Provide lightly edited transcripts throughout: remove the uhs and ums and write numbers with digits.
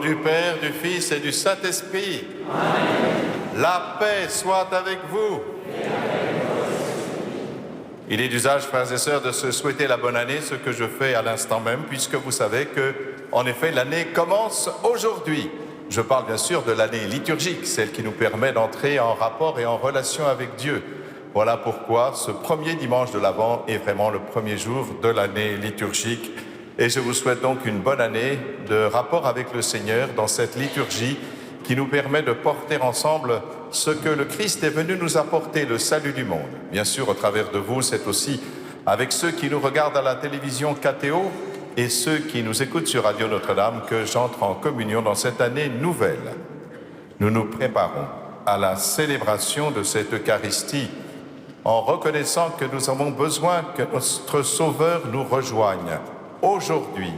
du Père, du Fils et du Saint-Esprit. Amen. La paix soit avec vous. Il est d'usage, frères et sœurs, de se souhaiter la bonne année, ce que je fais à l'instant même, puisque vous savez que, en effet, l'année commence aujourd'hui. Je parle bien sûr de l'année liturgique, celle qui nous permet d'entrer en rapport et en relation avec Dieu. Voilà pourquoi ce premier dimanche de l'Avent est vraiment le premier jour de l'année liturgique. Et je vous souhaite donc une bonne année de rapport avec le Seigneur dans cette liturgie qui nous permet de porter ensemble ce que le Christ est venu nous apporter, le salut du monde. Bien sûr, au travers de vous, c'est aussi avec ceux qui nous regardent à la télévision KTO et ceux qui nous écoutent sur Radio Notre-Dame que j'entre en communion dans cette année nouvelle. Nous nous préparons à la célébration de cette Eucharistie en reconnaissant que nous avons besoin que notre Sauveur nous rejoigne. Aujourd'hui,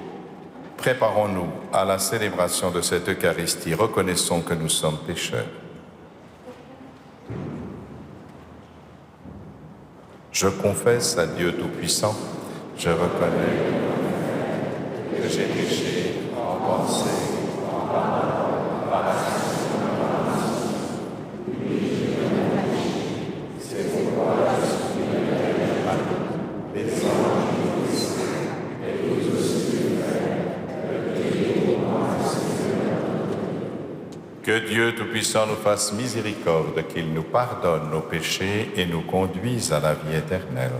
préparons-nous à la célébration de cette Eucharistie. Reconnaissons que nous sommes pécheurs. Je confesse à Dieu Tout-Puissant, je reconnais que j'ai péché en pensée, en parole, par acte. C'est pourquoi je suis les anges et vous aussi, que Dieu Tout-Puissant nous fasse miséricorde, qu'il nous pardonne nos péchés et nous conduise à la vie éternelle.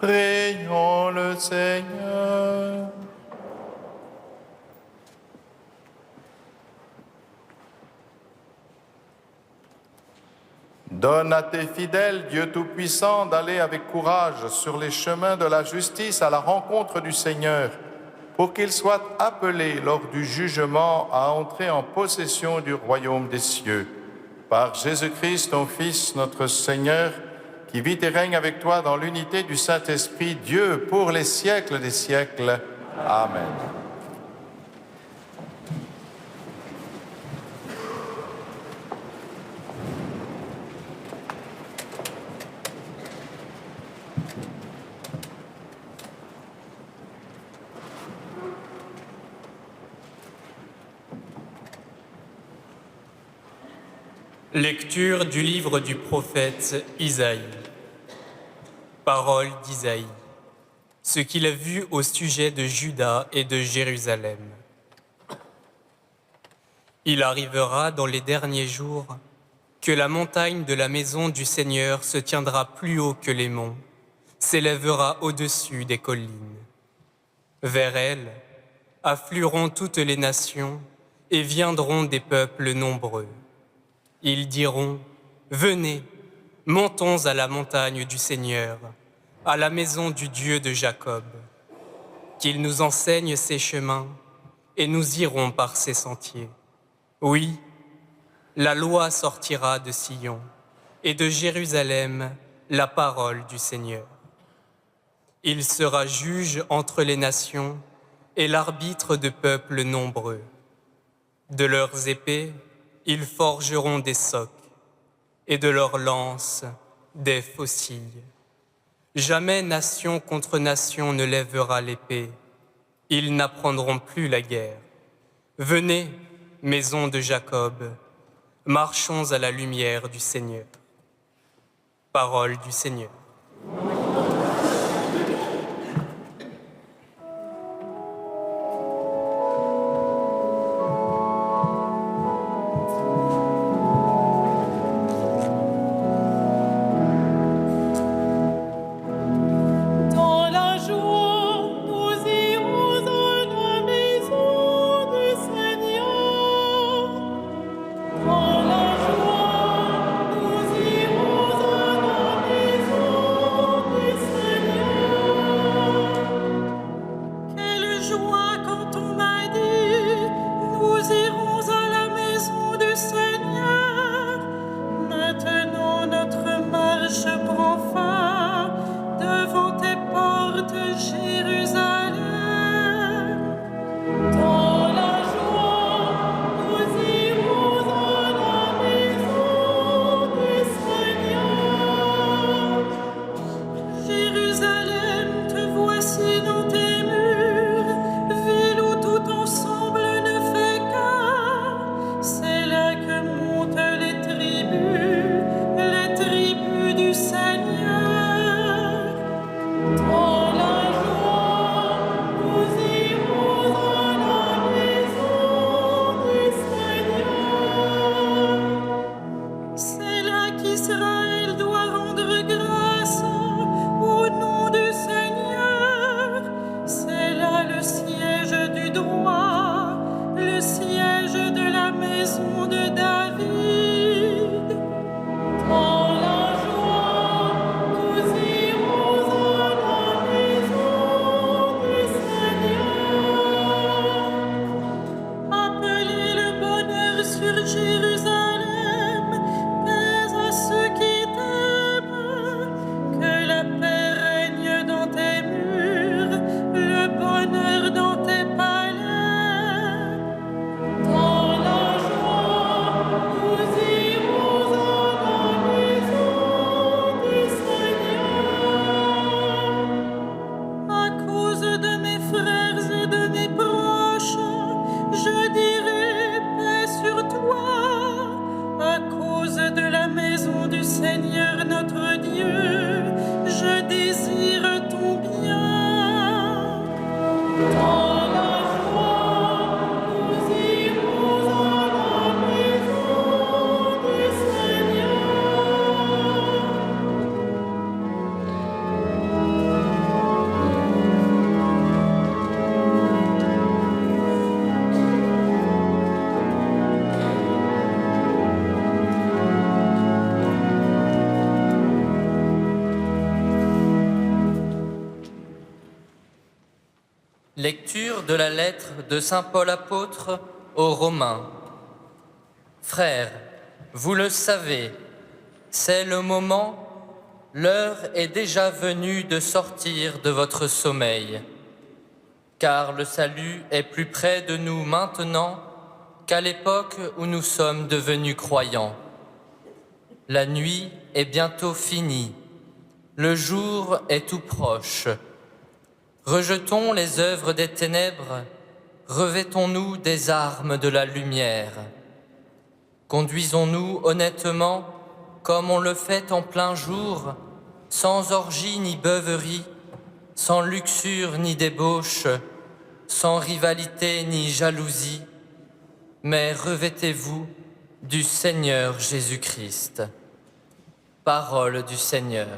Prions le Seigneur. Donne à tes fidèles, Dieu Tout-Puissant, d'aller avec courage sur les chemins de la justice à la rencontre du Seigneur, pour qu'ils soient appelés lors du jugement à entrer en possession du royaume des cieux. Par Jésus-Christ, ton Fils, notre Seigneur, qui vit et règne avec toi dans l'unité du Saint-Esprit, Dieu, pour les siècles des siècles. Amen. Lecture du livre du prophète Isaïe. Parole d'Isaïe. Ce qu'il a vu au sujet de Juda et de Jérusalem. Il arrivera dans les derniers jours que la montagne de la maison du Seigneur se tiendra plus haut que les monts, s'élèvera au-dessus des collines. Vers elle afflueront toutes les nations et viendront des peuples nombreux. Ils diront, « Venez, montons à la montagne du Seigneur, à la maison du Dieu de Jacob. Qu'il nous enseigne ses chemins et nous irons par ses sentiers. Oui, la loi sortira de Sion et de Jérusalem la parole du Seigneur. Il sera juge entre les nations et l'arbitre de peuples nombreux. De leurs épées, ils forgeront des socs et de leurs lances des faucilles. Jamais nation contre nation ne lèvera l'épée. Ils n'apprendront plus la guerre. Venez, maison de Jacob, marchons à la lumière du Seigneur. Parole du Seigneur. Lecture de la lettre de saint Paul apôtre aux Romains. Frères, vous le savez, c'est le moment, l'heure est déjà venue de sortir de votre sommeil, car le salut est plus près de nous maintenant qu'à l'époque où nous sommes devenus croyants. La nuit est bientôt finie, le jour est tout proche. Rejetons les œuvres des ténèbres, revêtons-nous des armes de la lumière. Conduisons-nous honnêtement, comme on le fait en plein jour, sans orgie ni beuverie, sans luxure ni débauche, sans rivalité ni jalousie. mais revêtez-vous du Seigneur Jésus-Christ. Parole du Seigneur.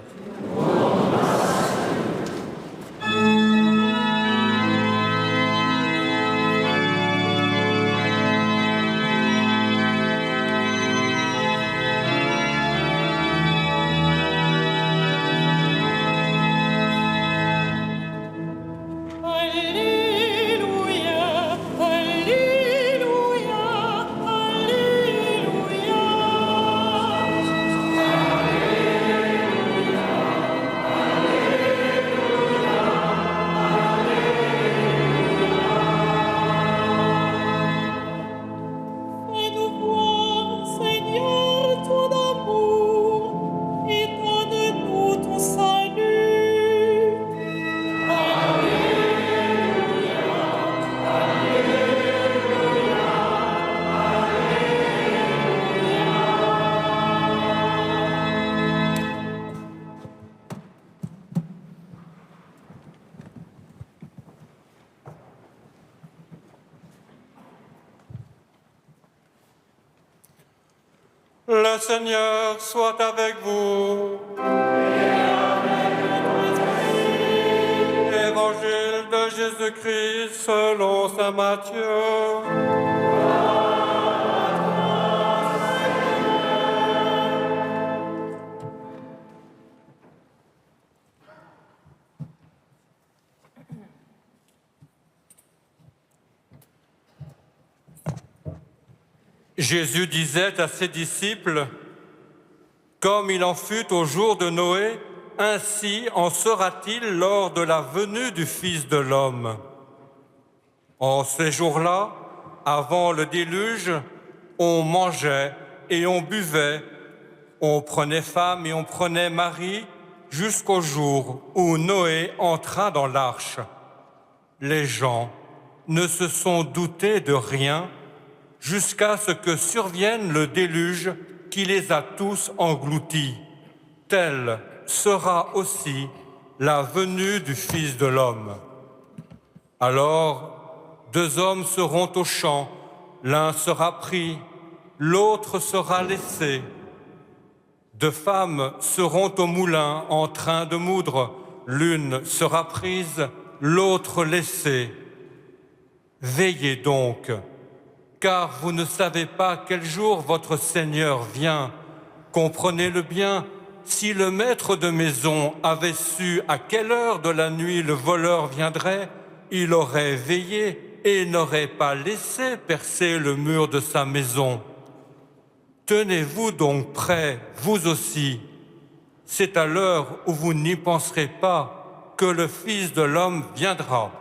Le Seigneur soit avec vous. Évangile de Jésus-Christ selon saint Matthieu. Jésus disait à ses disciples, « Comme il en fut au jour de Noé, ainsi en sera-t-il lors de la venue du Fils de l'homme. » En ces jours-là, avant le déluge, on mangeait et on buvait, on prenait femme et on prenait mari, jusqu'au jour où Noé entra dans l'arche. Les gens ne se sont doutés de rien, jusqu'à ce que survienne le déluge qui les a tous engloutis. Telle sera aussi la venue du Fils de l'homme. Alors, 2 hommes seront au champ, l'un sera pris, l'autre sera laissé. 2 femmes seront au moulin en train de moudre, l'une sera prise, l'autre laissée. Veillez donc, car vous ne savez pas quel jour votre Seigneur vient. Comprenez-le bien, si le maître de maison avait su à quelle heure de la nuit le voleur viendrait, il aurait veillé et n'aurait pas laissé percer le mur de sa maison. Tenez-vous donc prêts, vous aussi. C'est à l'heure où vous n'y penserez pas que le Fils de l'homme viendra.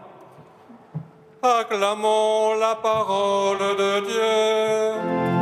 Acclamons la parole de Dieu.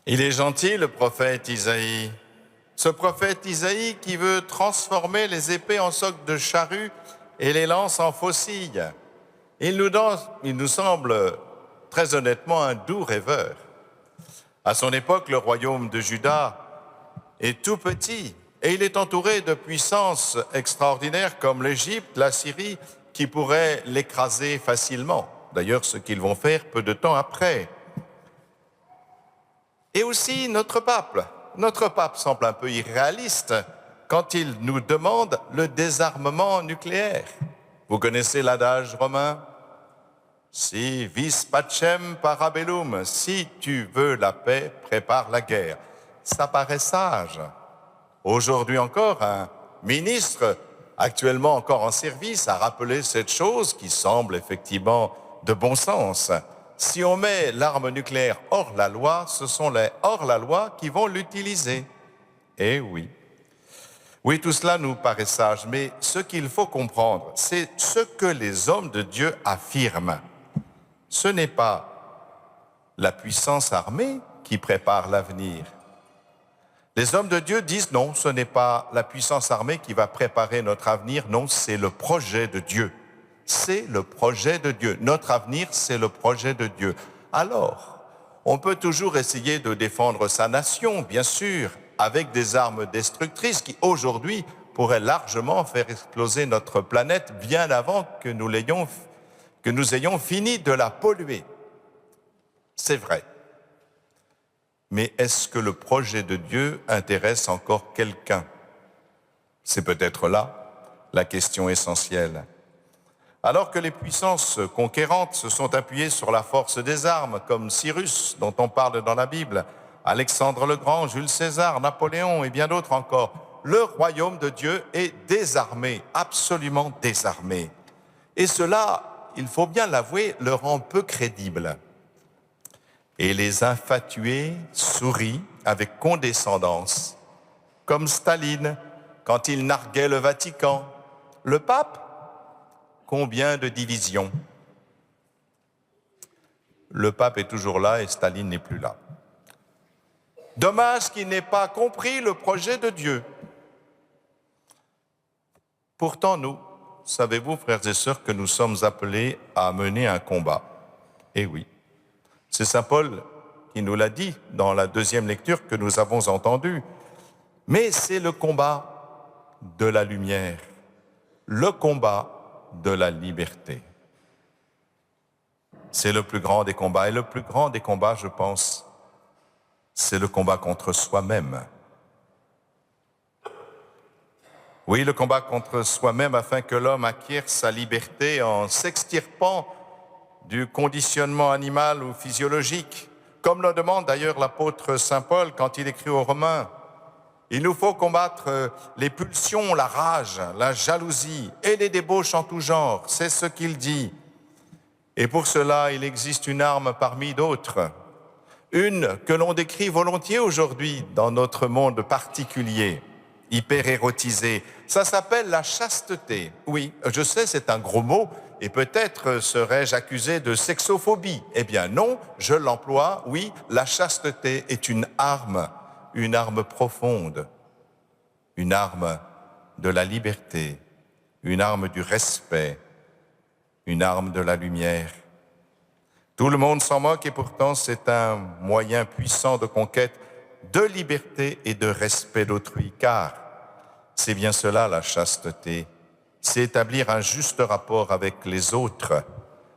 Il est gentil, le prophète Isaïe. Ce prophète Isaïe qui veut transformer les épées en socs de charrue et les lances en faucilles. Il nous semble très honnêtement un doux rêveur. À son époque, le royaume de Juda est tout petit et il est entouré de puissances extraordinaires comme l'Égypte, la Syrie, qui pourraient l'écraser facilement. D'ailleurs, ce qu'ils vont faire peu de temps après. Et aussi notre pape. Notre pape semble un peu irréaliste quand il nous demande le désarmement nucléaire. Vous connaissez l'adage romain? Si vis pacem para bellum, si tu veux la paix, prépare la guerre. Ça paraît sage. Aujourd'hui encore, un ministre actuellement encore en service a rappelé cette chose qui semble effectivement de bon sens. Si on met l'arme nucléaire hors la loi, ce sont les hors-la-loi qui vont l'utiliser. Eh oui. Oui, tout cela nous paraît sage, mais ce qu'il faut comprendre, c'est ce que les hommes de Dieu affirment. Ce n'est pas la puissance armée qui prépare l'avenir. Les hommes de Dieu disent non, ce n'est pas la puissance armée qui va préparer notre avenir, non, c'est le projet de Dieu. C'est le projet de Dieu. Notre avenir, c'est le projet de Dieu. Alors, on peut toujours essayer de défendre sa nation, bien sûr, avec des armes destructrices qui, aujourd'hui, pourraient largement faire exploser notre planète bien avant que nous ayons fini de la polluer. C'est vrai. Mais est-ce que le projet de Dieu intéresse encore quelqu'un? C'est peut-être là la question essentielle. Alors que les puissances conquérantes se sont appuyées sur la force des armes, comme Cyrus, dont on parle dans la Bible, Alexandre le Grand, Jules César, Napoléon et bien d'autres encore, le royaume de Dieu est désarmé, absolument désarmé. Et cela, il faut bien l'avouer, le rend peu crédible. Et les infatués sourient avec condescendance, comme Staline, quand il narguait le Vatican. Le pape? Combien de divisions? Le pape est toujours là et Staline n'est plus là. Dommage qu'il n'ait pas compris le projet de Dieu. Pourtant, nous, savez-vous, frères et sœurs, que nous sommes appelés à mener un combat? Eh oui. C'est saint Paul qui nous l'a dit dans la deuxième lecture que nous avons entendue. Mais c'est le combat de la lumière, le combat de la liberté. C'est le plus grand des combats. Et le plus grand des combats, je pense, c'est le combat contre soi-même. Oui, le combat contre soi-même afin que l'homme acquiert sa liberté en s'extirpant du conditionnement animal ou physiologique, comme le demande d'ailleurs l'apôtre saint Paul quand il écrit aux Romains. Il nous faut combattre les pulsions, la rage, la jalousie et les débauches en tout genre, c'est ce qu'il dit. Et pour cela, il existe une arme parmi d'autres, une que l'on décrit volontiers aujourd'hui dans notre monde particulier, hyper érotisé. Ça s'appelle la chasteté. Oui, je sais, c'est un gros mot, et peut-être serais-je accusé de sexophobie. Eh bien non, je l'emploie. Oui, la chasteté est une arme profonde, une arme de la liberté, une arme du respect, une arme de la lumière. Tout le monde s'en moque et pourtant c'est un moyen puissant de conquête de liberté et de respect d'autrui, car c'est bien cela la chasteté. C'est établir un juste rapport avec les autres,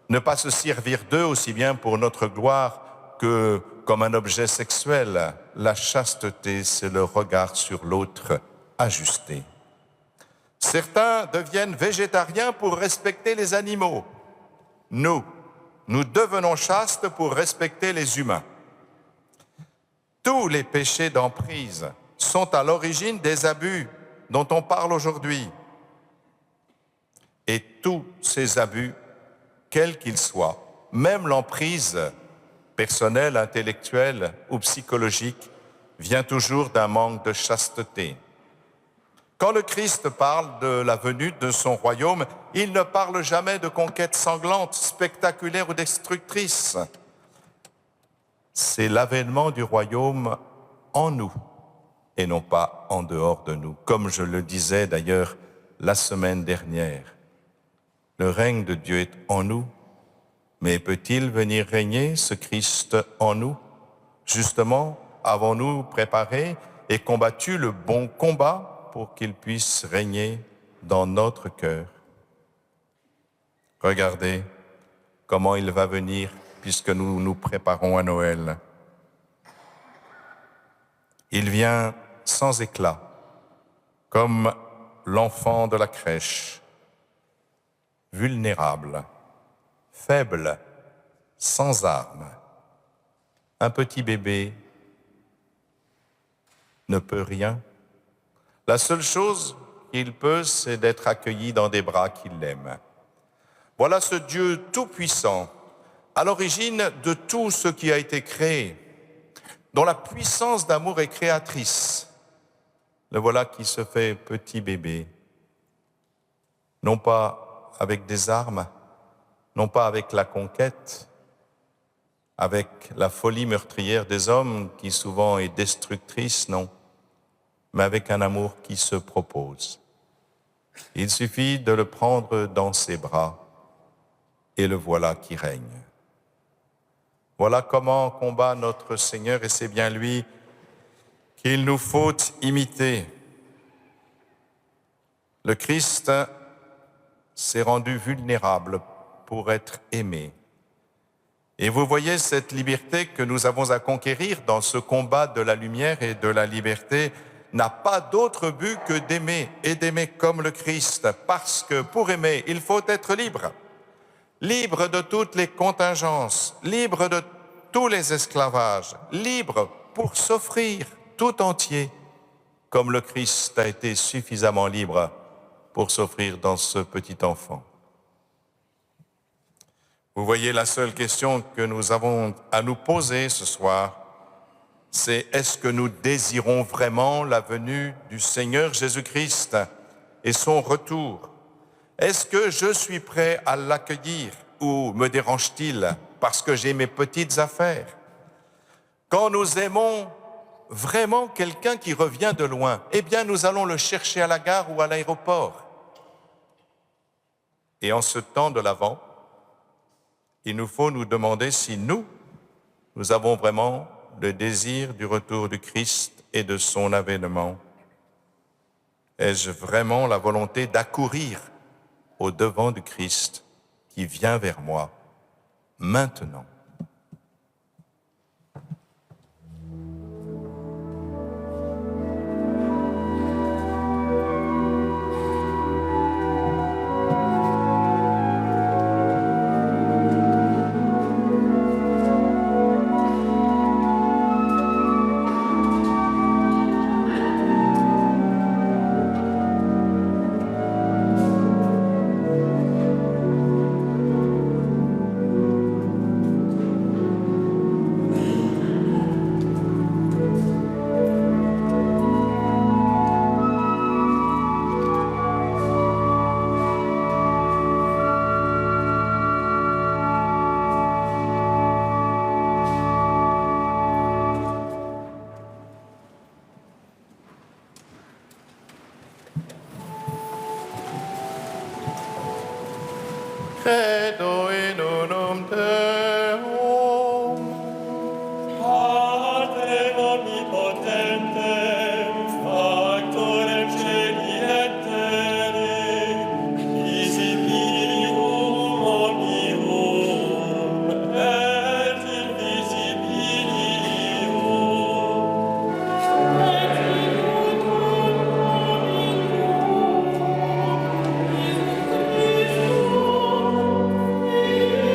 ne pas se servir d'eux aussi bien pour notre gloire que comme un objet sexuel. La chasteté, c'est le regard sur l'autre ajusté. Certains deviennent végétariens pour respecter les animaux. Nous devenons chastes pour respecter les humains. Tous les péchés d'emprise sont à l'origine des abus dont on parle aujourd'hui. Et tous ces abus, quels qu'ils soient, même l'emprise personnelle, intellectuelle ou psychologique, vient toujours d'un manque de chasteté. Quand le Christ parle de la venue de son royaume, il ne parle jamais de conquêtes sanglantes, spectaculaires ou destructrices. C'est l'avènement du royaume en nous et non pas en dehors de nous, comme je le disais d'ailleurs la semaine dernière. Le règne de Dieu est en nous, mais peut-il venir régner, ce Christ en nous? Justement, avons-nous préparé et combattu le bon combat pour qu'il puisse régner dans notre cœur? Regardez comment il va venir puisque nous nous préparons à Noël. Il vient sans éclat, comme l'enfant de la crèche, vulnérable, faible, sans armes. Un petit bébé ne peut rien. La seule chose qu'il peut, c'est d'être accueilli dans des bras qui l'aiment. Voilà ce Dieu tout-puissant, à l'origine de tout ce qui a été créé, dont la puissance d'amour est créatrice. Le voilà qui se fait petit bébé, non pas avec des armes, non pas avec la conquête, avec la folie meurtrière des hommes qui souvent est destructrice, non, mais avec un amour qui se propose. Il suffit de le prendre dans ses bras et le voilà qui règne. Voilà comment combat notre Seigneur et c'est bien lui qu'il nous faut imiter. Le Christ s'est rendu vulnérable pour être aimé. Et vous voyez cette liberté que nous avons à conquérir dans ce combat de la lumière et de la liberté n'a pas d'autre but que d'aimer et d'aimer comme le Christ, parce que pour aimer, il faut être libre. Libre de toutes les contingences, libre de tous les esclavages, libre pour s'offrir tout entier, comme le Christ a été suffisamment libre pour s'offrir dans ce petit enfant. Vous voyez, la seule question que nous avons à nous poser ce soir, c'est est-ce que nous désirons vraiment la venue du Seigneur Jésus-Christ et son retour? Est-ce que je suis prêt à l'accueillir ou me dérange-t-il parce que j'ai mes petites affaires? Quand nous aimons vraiment quelqu'un qui revient de loin, eh bien nous allons le chercher à la gare ou à l'aéroport. Et en ce temps de l'Avent, il nous faut nous demander si nous avons vraiment le désir du retour du Christ et de son avènement. Ai-je vraiment la volonté d'accourir au devant du Christ qui vient vers moi maintenant? Credo in unum Deum, Patrem omnipotentem, factorem celi et terrae, visibilium omnium et invisibilium. Et in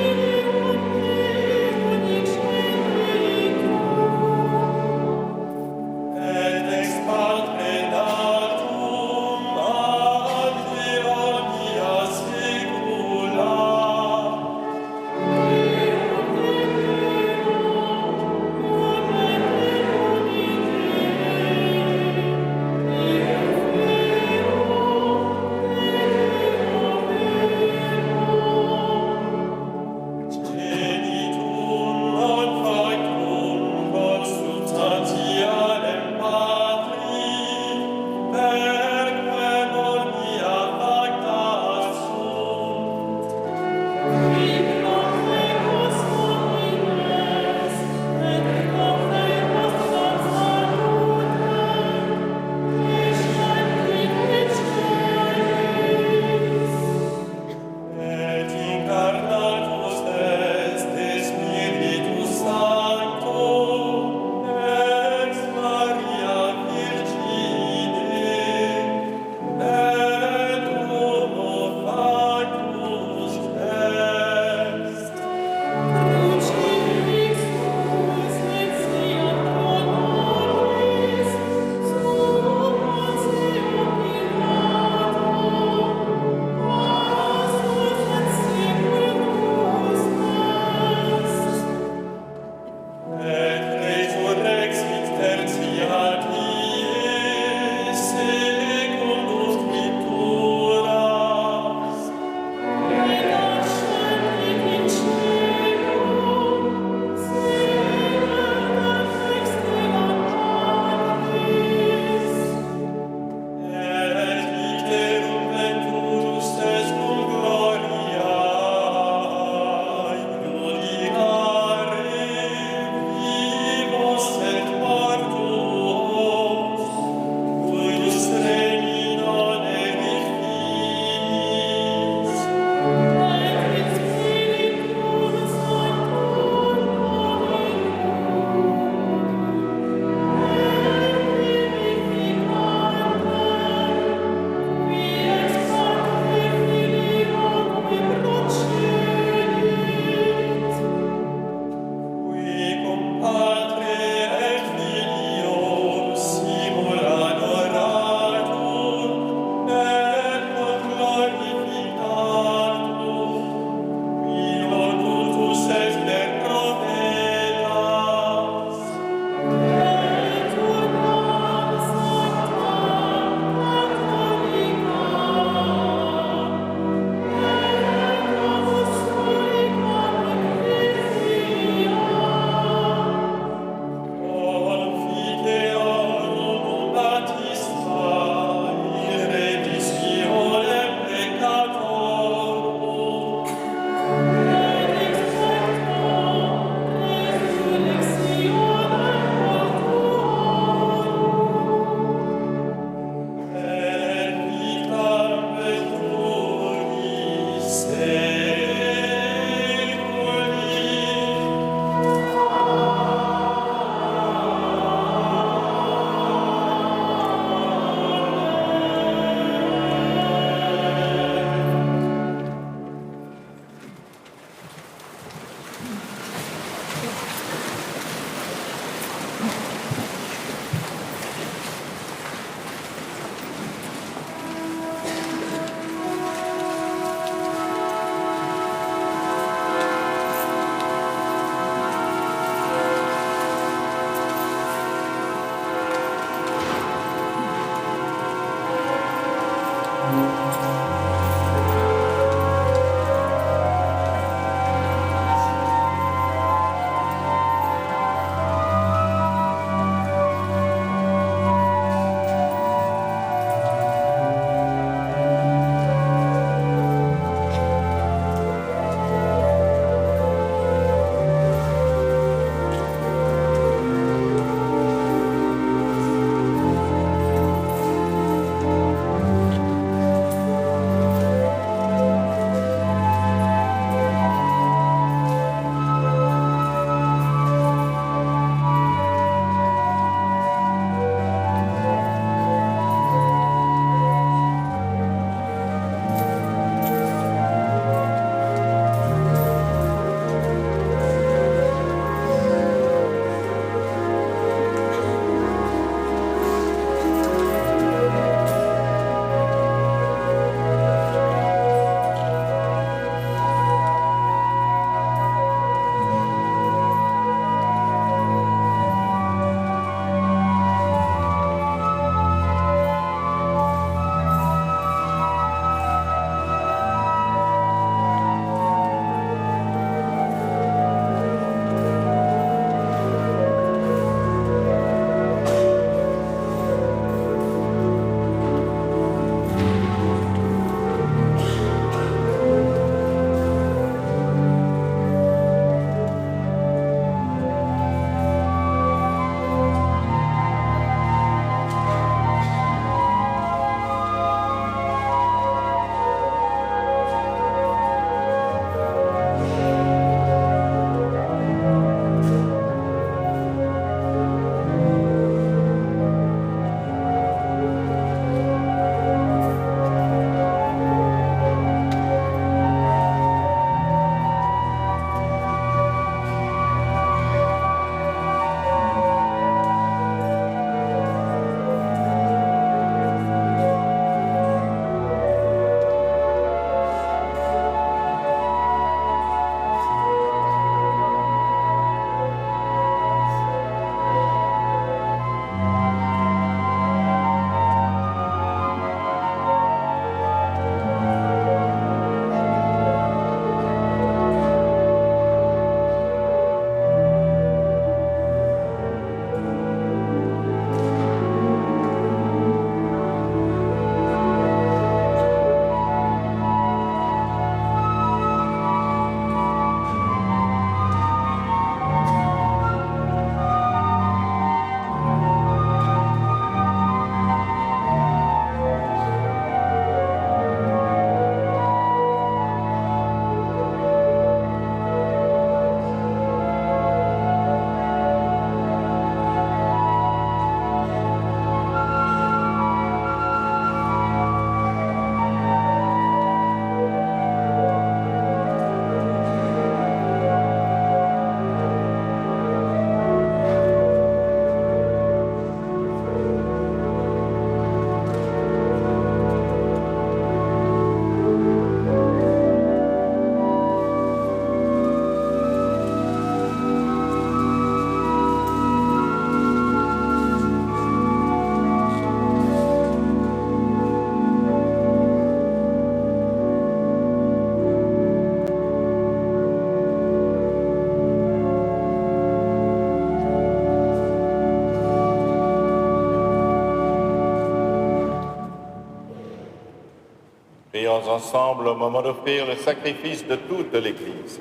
Prions ensemble au moment d'offrir le sacrifice de toute l'Église.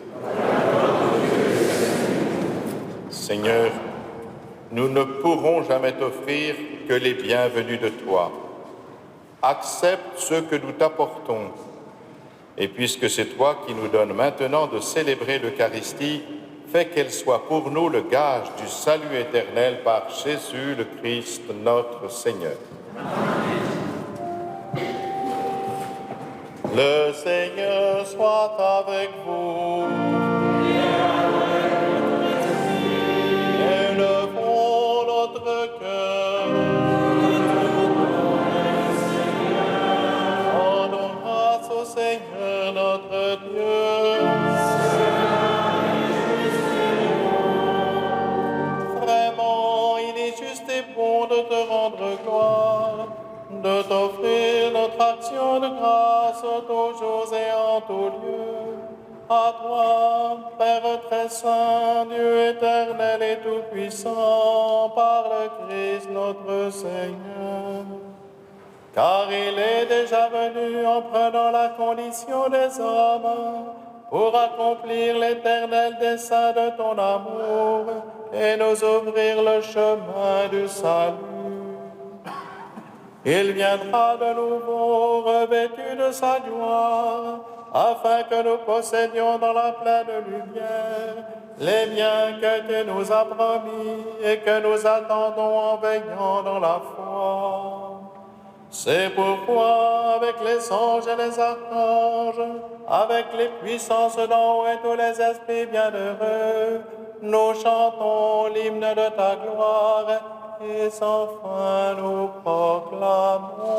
Seigneur, nous ne pourrons jamais t'offrir que les bienvenus de toi. Accepte ce que nous t'apportons. Et puisque c'est toi qui nous donnes maintenant de célébrer l'Eucharistie, fais qu'elle soit pour nous le gage du salut éternel par Jésus le Christ, notre Seigneur. Le Seigneur soit avec vous. Élevons notre cœur. Rendons grâce au Seigneur notre Dieu. Vraiment, il est juste et bon de te rendre gloire, de t'offrir notre action de grâce toujours et en tout lieu. À toi, Père très saint, Dieu éternel et tout-puissant, par le Christ notre Seigneur. Car il est déjà venu en prenant la condition des hommes pour accomplir l'éternel dessein de ton amour et nous ouvrir le chemin du salut. Il viendra de nouveau revêtu de sa gloire, afin que nous possédions dans la pleine lumière les biens que tu nous as promis et que nous attendons en veillant dans la foi. C'est pourquoi, avec les anges et les archanges, avec les puissances d'en haut et tous les esprits bienheureux, nous chantons l'hymne de ta gloire et sans fin nous proclamons.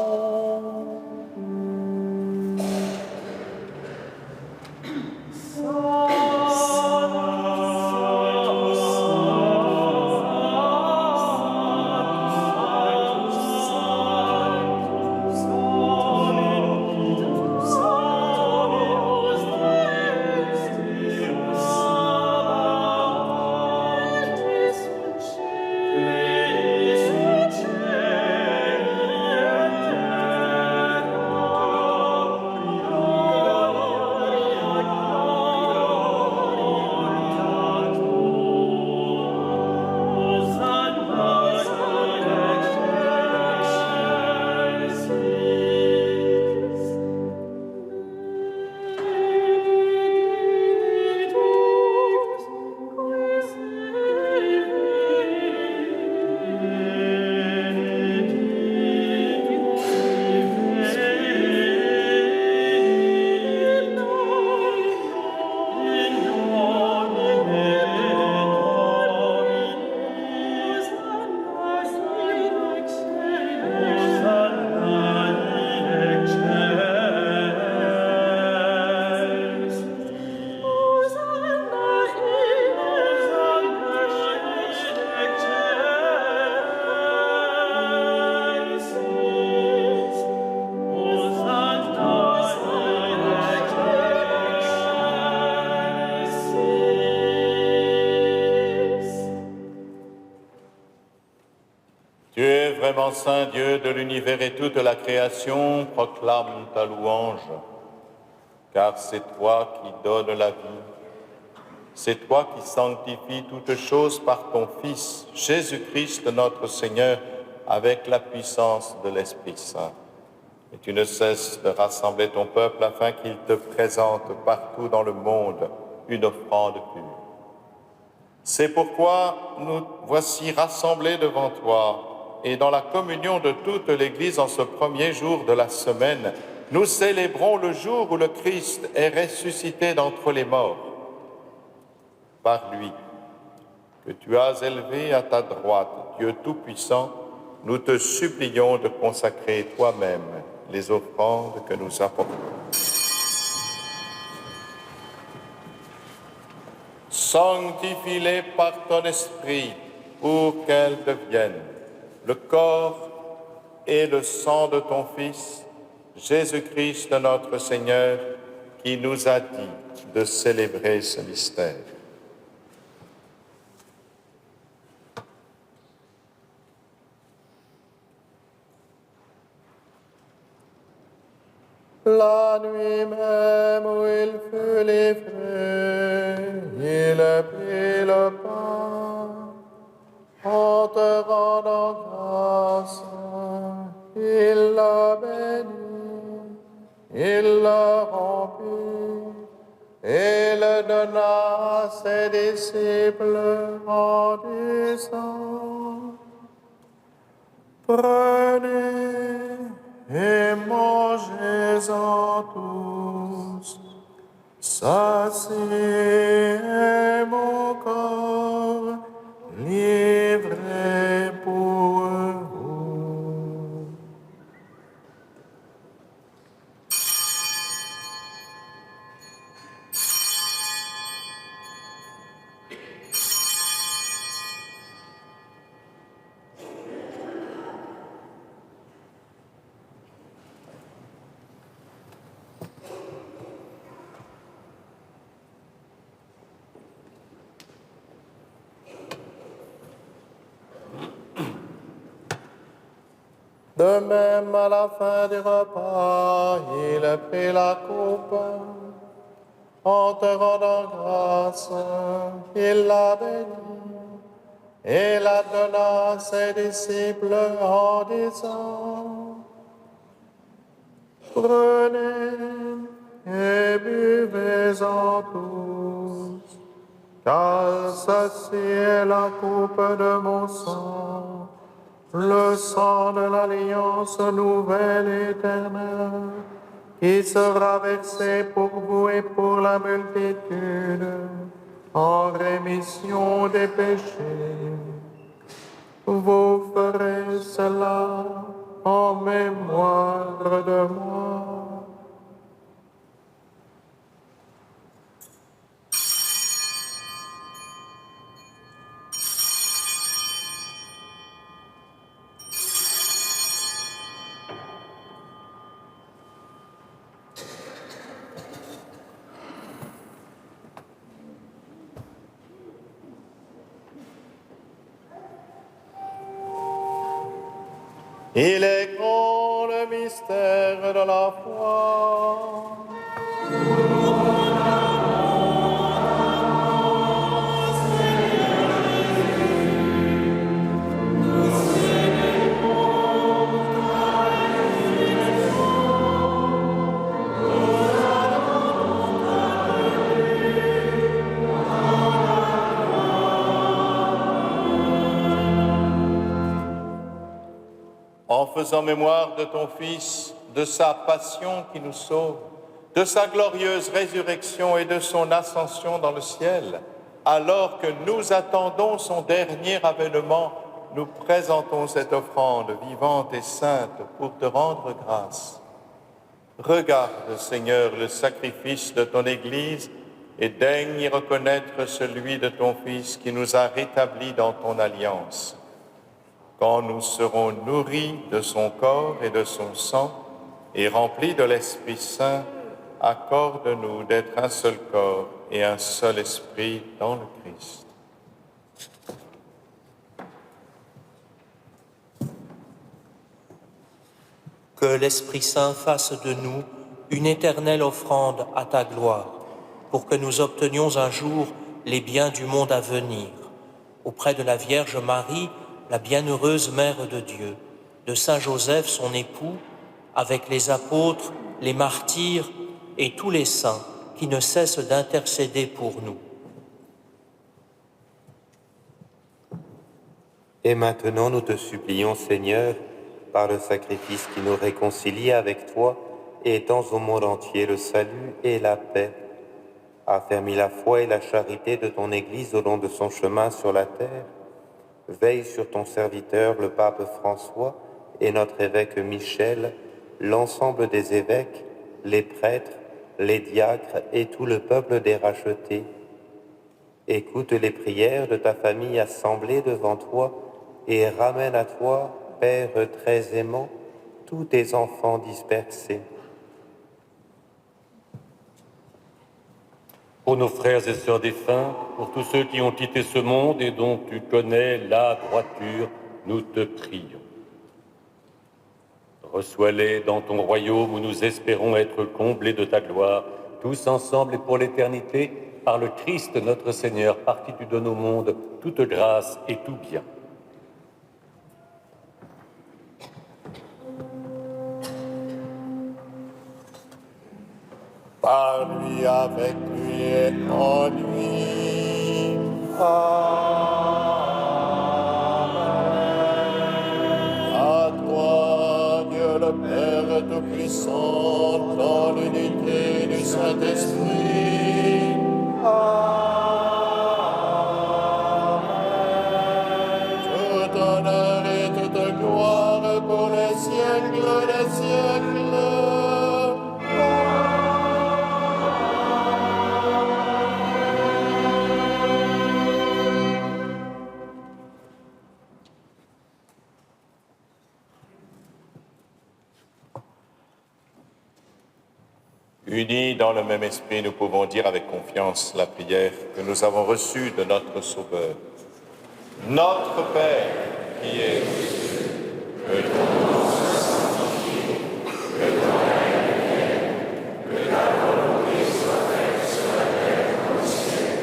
Vraiment saint Dieu de l'univers et toute la création proclame ta louange, car c'est toi qui donnes la vie, c'est toi qui sanctifies toutes choses par ton Fils, Jésus-Christ notre Seigneur, avec la puissance de l'Esprit Saint. Et tu ne cesses de rassembler ton peuple afin qu'il te présente partout dans le monde une offrande pure. C'est pourquoi nous voici rassemblés devant toi, et dans la communion de toute l'Église en ce premier jour de la semaine, nous célébrons le jour où le Christ est ressuscité d'entre les morts. Par lui, que tu as élevé à ta droite, Dieu Tout-Puissant, nous te supplions de consacrer toi-même les offrandes que nous apportons. Sanctifie-les par ton esprit pour qu'elles deviennent le corps et le sang de ton Fils, Jésus-Christ notre Seigneur, qui nous a dit de célébrer ce mystère. La nuit même où il fut livré, il prit le pain, en te rendant grâce, il l'a béni, il le rompit, et le donna à ses disciples en disant, prenez et mangez-en tous, ceci est mon corps livré pour vous. De même, à la fin du repas, il prit la coupe, en te rendant grâce, il la bénit, et la donna à ses disciples en disant, prenez et buvez-en tous, car ceci est la coupe de mon sang, le sang de l'alliance nouvelle et éternelle, qui sera versé pour vous et pour la multitude, en rémission des péchés. Vous ferez cela en mémoire de moi. Il est grand le mystère de la foi. En faisant mémoire de ton Fils, de sa passion qui nous sauve, de sa glorieuse résurrection et de son ascension dans le ciel, alors que nous attendons son dernier avènement, nous présentons cette offrande vivante et sainte pour te rendre grâce. Regarde, Seigneur, le sacrifice de ton Église et daigne y reconnaître celui de ton Fils qui nous a rétablis dans ton alliance. Quand nous serons nourris de son corps et de son sang et remplis de l'Esprit Saint, accorde-nous d'être un seul corps et un seul esprit dans le Christ. Que l'Esprit Saint fasse de nous une éternelle offrande à ta gloire, pour que nous obtenions un jour les biens du monde à venir. Auprès de la Vierge Marie, la bienheureuse Mère de Dieu, de Saint Joseph, son époux, avec les apôtres, les martyrs et tous les saints qui ne cessent d'intercéder pour nous. Et maintenant, nous te supplions, Seigneur, par le sacrifice qui nous réconcilie avec toi, et étends au monde entier le salut et la paix. Affermis la foi et la charité de ton Église au long de son chemin sur la terre. Veille sur ton serviteur, le pape François, et notre évêque Michel, l'ensemble des évêques, les prêtres, les diacres et tout le peuple des rachetés. Écoute les prières de ta famille assemblée devant toi et ramène à toi, Père très aimant, tous tes enfants dispersés. Pour nos frères et sœurs défunts, pour tous ceux qui ont quitté ce monde et dont tu connais la droiture, nous te prions. Reçois-les dans ton royaume où nous espérons être comblés de ta gloire, tous ensemble et pour l'éternité, par le Christ notre Seigneur, par qui tu donnes au monde toute grâce et tout bien. Par lui, avec lui et en lui. Amen. À toi, Dieu le Père Tout-Puissant, dans l'unité du Saint-Esprit. Amen. Tout honneur et toute gloire pour les siècles des siècles. Unis dans le même esprit, nous pouvons dire avec confiance la prière que nous avons reçue de notre Sauveur. Notre Père, qui est aux cieux, que ton nom soit sanctifié, que ton règne vienne, que ta volonté soit faite sur la terre comme au ciel.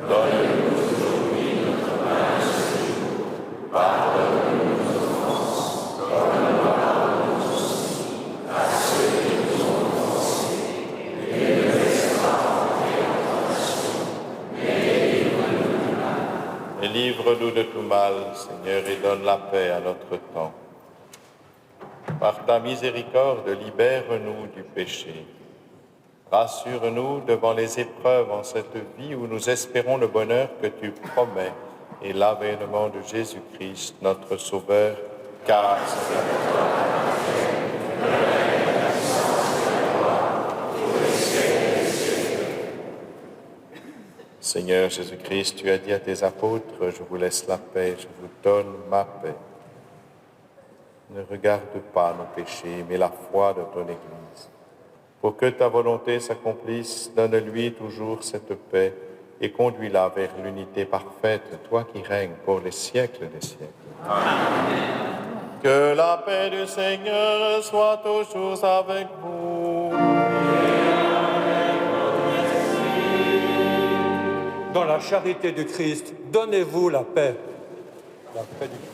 Donne-nous aujourd'hui notre pain de ce jour. Pardonne-nous nos offenses, comme nous pardonnons aussi à ceux qui nous ont offensés. Et ne nous laisse pas entrer en tentation, mais délivre-nous du mal. Et livre-nous de tout mal, Seigneur, et donne la paix à notre temps. Par ta miséricorde, libère-nous du péché. Rassure-nous devant les épreuves en cette vie où nous espérons le bonheur que tu promets et l'avènement de Jésus-Christ, notre Sauveur, car c'est avec toi le règne, la puissance et la gloire pour les siècles des siècles. Seigneur Jésus-Christ, tu as dit à tes apôtres, je vous laisse la paix, je vous donne ma paix. Ne regarde pas nos péchés, mais la foi de ton Église. Pour que ta volonté s'accomplisse, donne-lui toujours cette paix et conduis-la vers l'unité parfaite, toi qui règnes pour les siècles des siècles. Amen. Que la paix du Seigneur soit toujours avec vous. Dans la charité du Christ, donnez-vous la paix. La paix du Christ.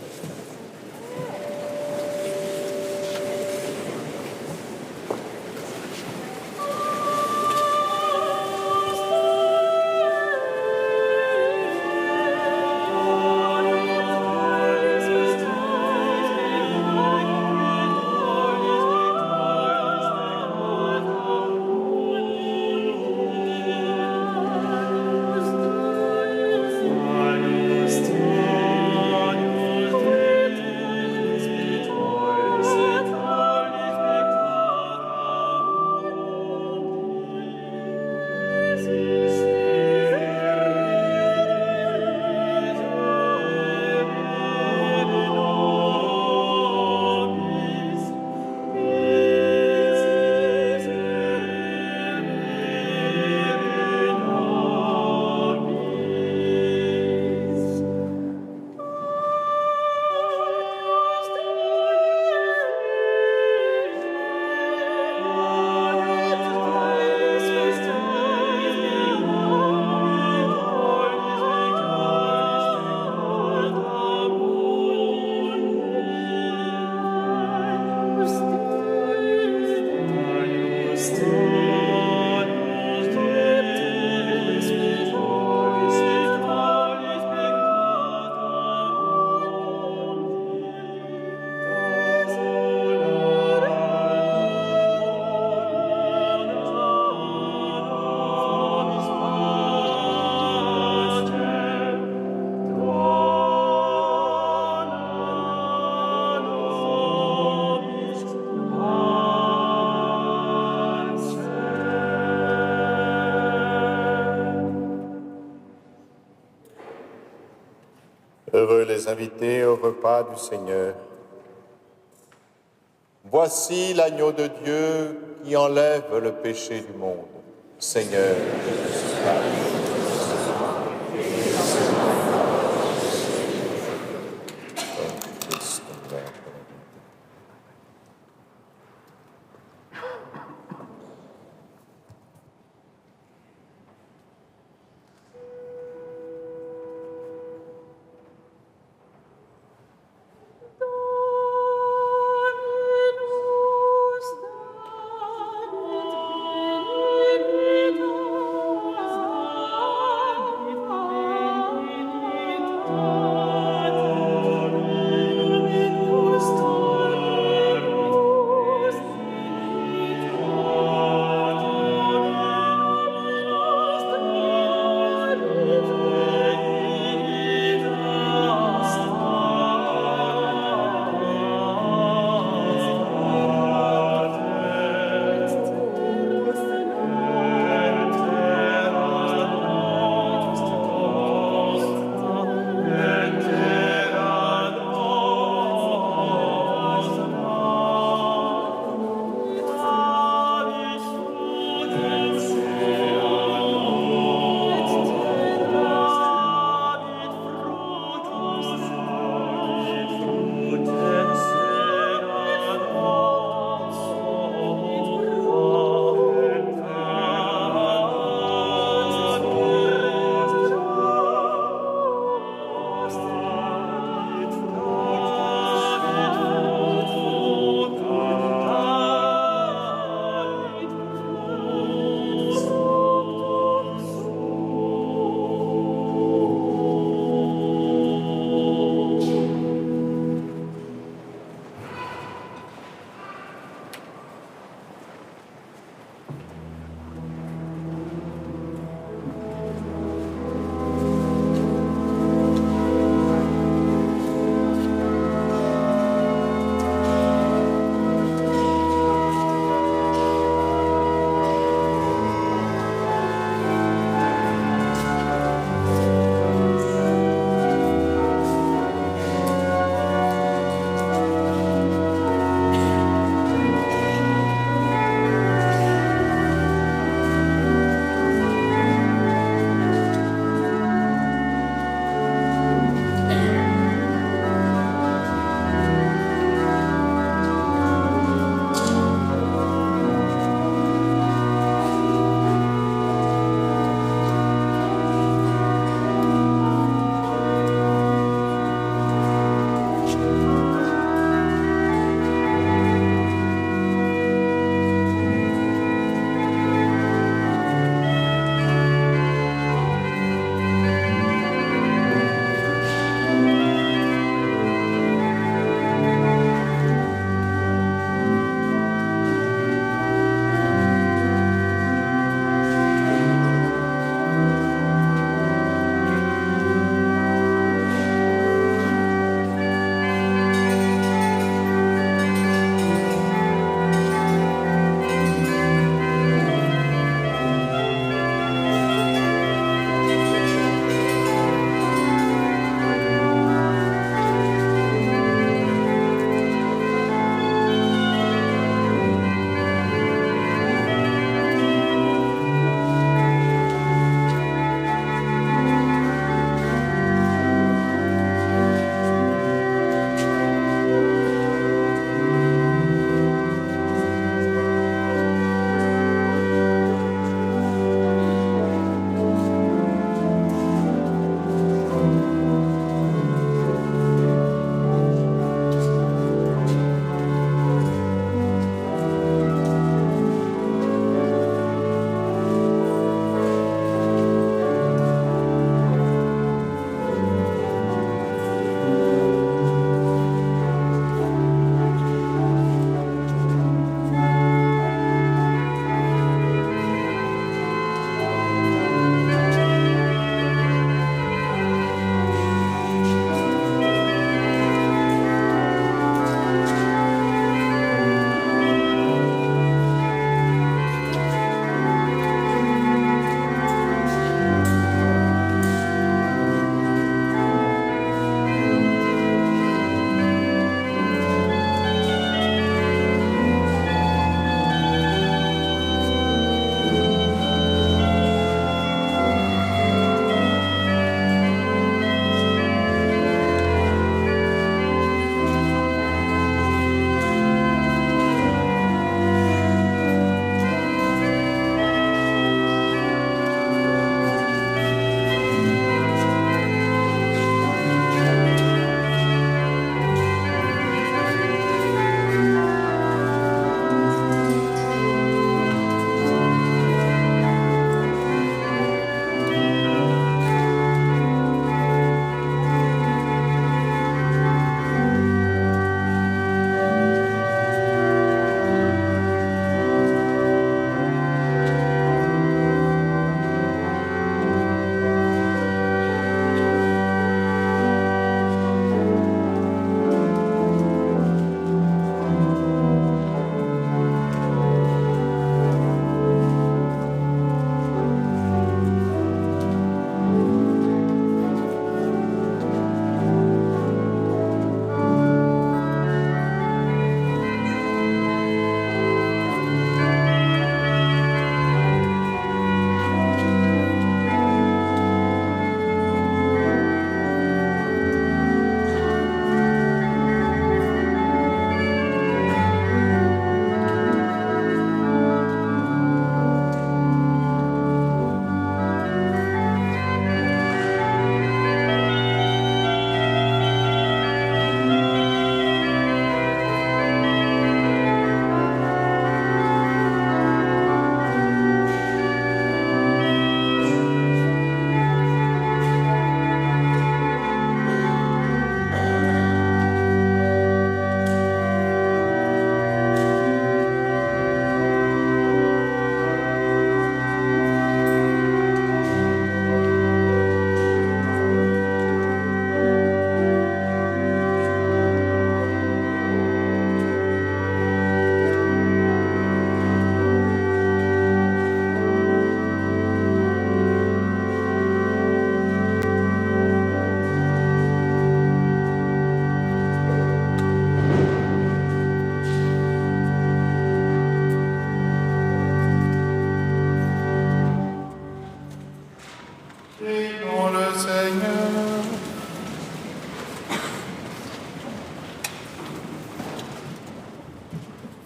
Heureux les invités au repas du Seigneur. Voici l'agneau de Dieu qui enlève le péché du monde. Seigneur, je ne suis pas digne de recevoir et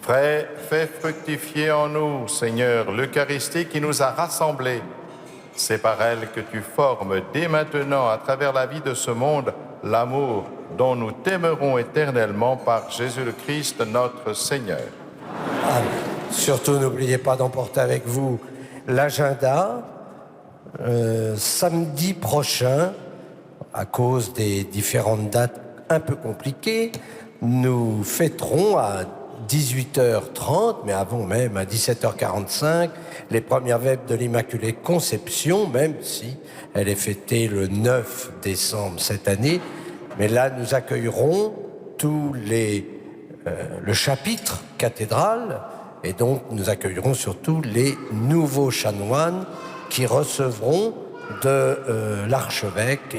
Fais fructifier en nous, Seigneur, l'Eucharistie qui nous a rassemblés. C'est par elle que tu formes dès maintenant, à travers la vie de ce monde, l'amour dont nous t'aimerons éternellement par Jésus le Christ, notre Seigneur. Amen. Surtout, n'oubliez pas d'emporter avec vous l'agenda. Samedi prochain, à cause des différentes dates un peu compliquées, nous fêterons à 18h30, mais avant même à 17h45, les premières vêpres de l'Immaculée Conception, même si elle est fêtée le 9 décembre cette année. Mais là, nous accueillerons le chapitre cathédral, et donc nous accueillerons surtout les nouveaux chanoines qui recevront de l'archevêque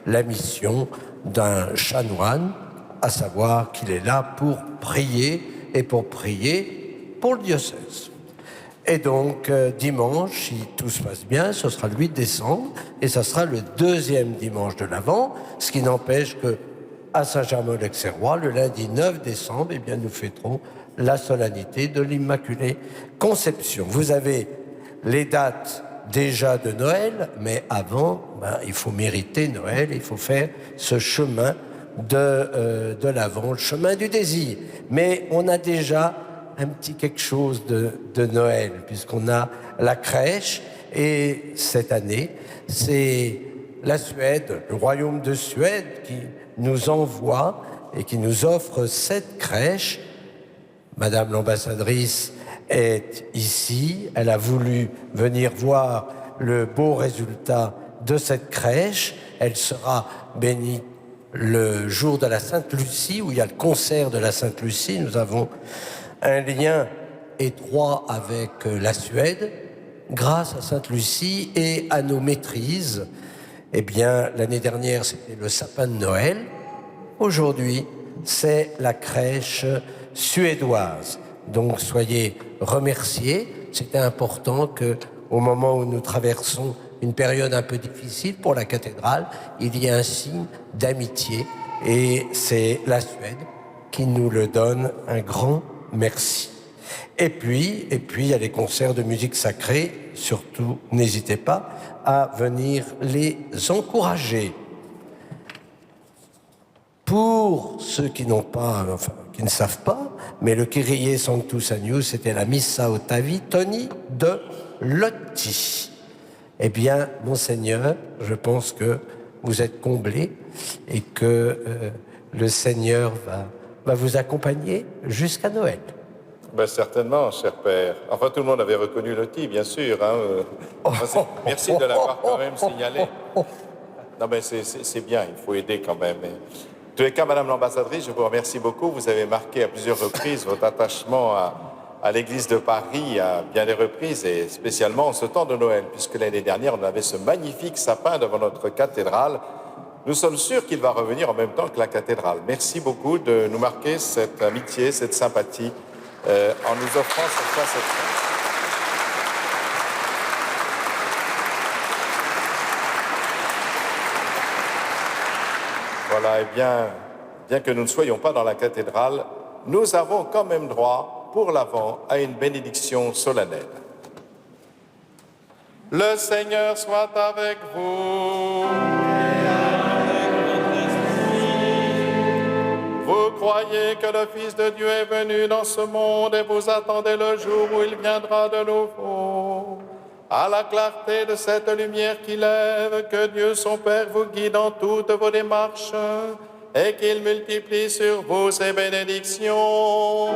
la mission d'un chanoine, à savoir qu'il est là pour prier et pour prier pour le diocèse. Et donc dimanche, si tout se passe bien, ce sera le 8 décembre et ça sera le deuxième dimanche de l'Avent, ce qui n'empêche que à Saint-Germain-l'Auxerrois, le lundi 9 décembre, nous fêterons la solennité de l'Immaculée Conception. Vous avez les dates déjà de Noël, mais avant, il faut mériter Noël, il faut faire ce chemin de l'Avent, le chemin du désir. Mais on a déjà un petit quelque chose de Noël, puisqu'on a la crèche, et cette année, c'est la Suède, le royaume de Suède, qui nous envoie et qui nous offre cette crèche. Madame l'ambassadrice est ici, elle a voulu venir voir le beau résultat de cette crèche. Elle sera bénie le jour de la Sainte-Lucie, où il y a le concert de la Sainte-Lucie. Nous avons un lien étroit avec la Suède, grâce à Sainte-Lucie et à nos maîtrises. L'année dernière, c'était le sapin de Noël. Aujourd'hui, c'est la crèche suédoise. Donc, soyez remerciés. C'était important qu'au moment où nous traversons une période un peu difficile pour la cathédrale, il y ait un signe d'amitié. Et c'est la Suède qui nous le donne. Un grand merci. Et puis, il y a les concerts de musique sacrée. Surtout, n'hésitez pas à venir les encourager. Pour ceux qui n'ont pas, qui ne savent pas, mais le Kyrie Sanctus Agnus, c'était la Missa Ottavi Toni de Lotti. Monseigneur, je pense que vous êtes comblé et que le Seigneur va vous accompagner jusqu'à Noël. Certainement, cher Père. Enfin, tout le monde avait reconnu Lotti, bien sûr. Merci de l'avoir quand même signalé. Non, mais c'est bien, il faut aider quand même. En tous les cas, Madame l'ambassadrice, je vous remercie beaucoup. Vous avez marqué à plusieurs reprises votre attachement à l'Église de Paris, à bien des reprises, et spécialement en ce temps de Noël, puisque l'année dernière, on avait ce magnifique sapin devant notre cathédrale. Nous sommes sûrs qu'il va revenir en même temps que la cathédrale. Merci beaucoup de nous marquer cette amitié, cette sympathie, en nous offrant cette fois cette fête. Voilà, bien que nous ne soyons pas dans la cathédrale, nous avons quand même droit, pour l'Avent, à une bénédiction solennelle. Le Seigneur soit avec vous. Vous croyez que le Fils de Dieu est venu dans ce monde et vous attendez le jour où il viendra de nouveau. À la clarté de cette lumière qui lève, que Dieu son Père vous guide dans toutes vos démarches et qu'il multiplie sur vous ses bénédictions.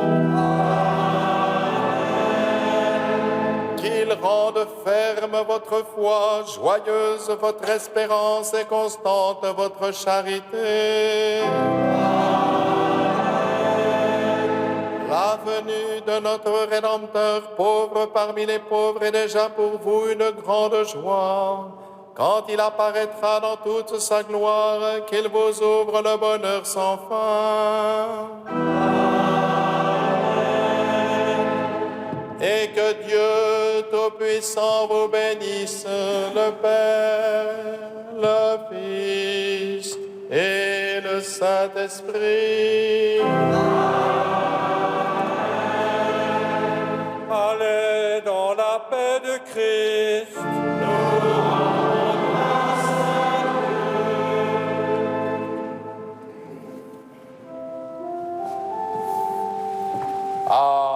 Qu'il rende ferme votre foi, joyeuse votre espérance et constante votre charité. La venue de notre Rédempteur, pauvre parmi les pauvres, est déjà pour vous une grande joie. Quand il apparaîtra dans toute sa gloire, qu'il vous ouvre le bonheur sans fin. Et que Dieu Tout-Puissant vous bénisse, le Père, le Fils et le Saint-Esprit. Allez dans la paix de Christ. Ah,